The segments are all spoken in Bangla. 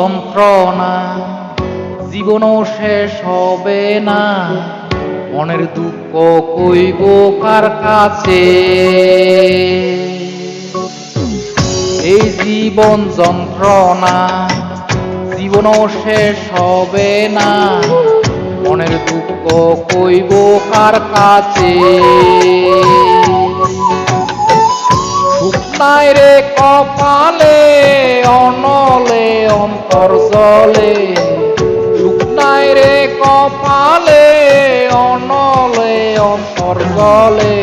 যন্ত্রণা জীবনও শেষ হবে না, মনের দুঃখ কইব কার কাছে। এই জীবন যন্ত্রণা জীবনও শেষ হবে না, মনের দুঃখ কইব কার কাছে। সুখ নাই রে কপালে, অনলে অন্তর জলে। সুখ নাই রে কপালে, অনলে অন্তর জলে।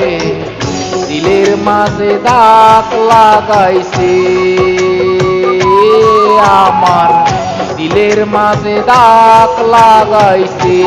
দিলের মাঝে দাগ লাগাইছে আমার, দিলের মাঝে দাগ লাগাইছে।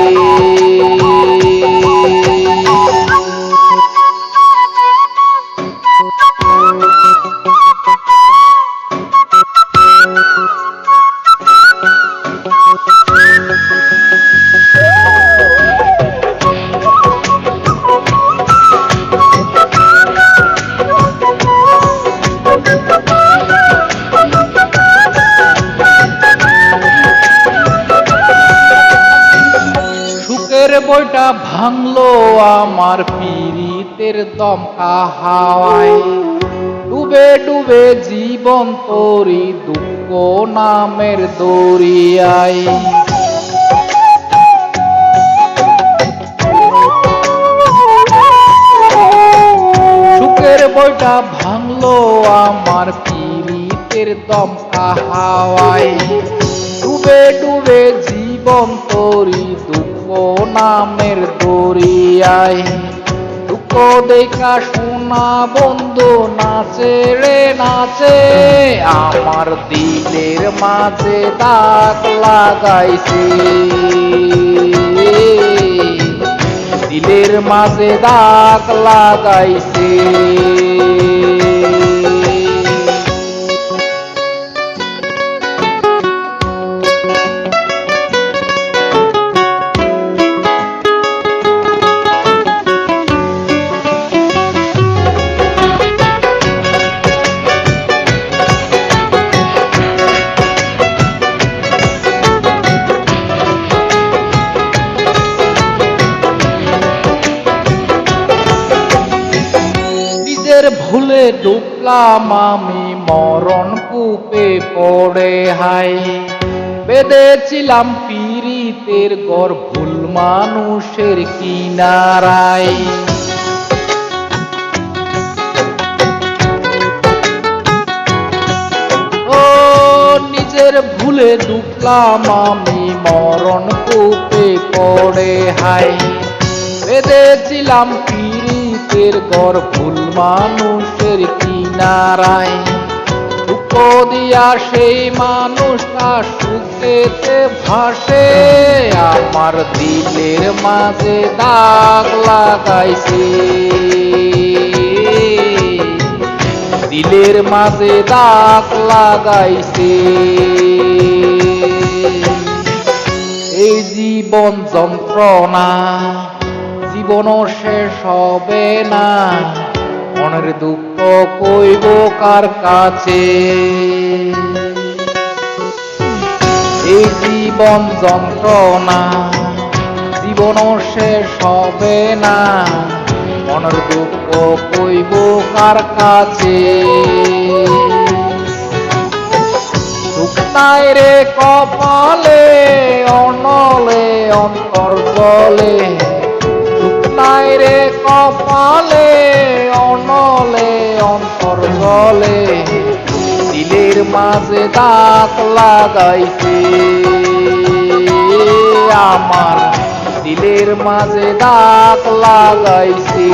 বইটা ভাঙলো আমার পীড়িতের দমকা হাওয়ায়, ডুবে ডুবে জীবন তোরি দুঃখ নামের দরিয়ায়। সুখের বইটা ভাঙলো আমার পীড়িতের দমকা হাওয়ায়, ডুবে ডুবে জীবন তোরি দুঃখ নামের দরিয়ায়। দুঃখ দেখা শোনা বন্ধু নাচে রে নাচে, আমার দিলের মাঝে দাগ লাগাইছে, দিলের মাঝে দাগ লাগাইছে। ভুলে ডুবলাম আমি মরণ কূপে পড়ে হাই, বেঁধেছিলাম পীড়িতের ঘর ভুল মানুষের কিনারায়। ও নিজের ভুলে ডুবলাম আমি মরণ কূপে পড়ে হাই, বেঁধেছিলাম পীড়িতের ঘর ভুল মানুষের কিনারায়। দুঃখ দিয়া সেই মানুষটা সুখেতে ভাসে, আমার দিলের মাঝে দাগ লাগাইছে, দিলের মাঝে দাগ লাগাইছে। এই জীবন যন্ত্রণা জীবনও শেষ হবে না, মনের দুঃখ কইব কার কাছে। এই জীবন যন্ত্রণা জীবনও শেষ হবে না, মনের দুঃখ কইব কার কাছে। সুখ নাই রে কপালে, অনলে অন্তর জলে। নাই রে কপালে, অনলে অন্তর জলে। দিলের মাঝে দাগ লাগাইছে আমার, দিলের মাঝে দাগ লাগাইছে।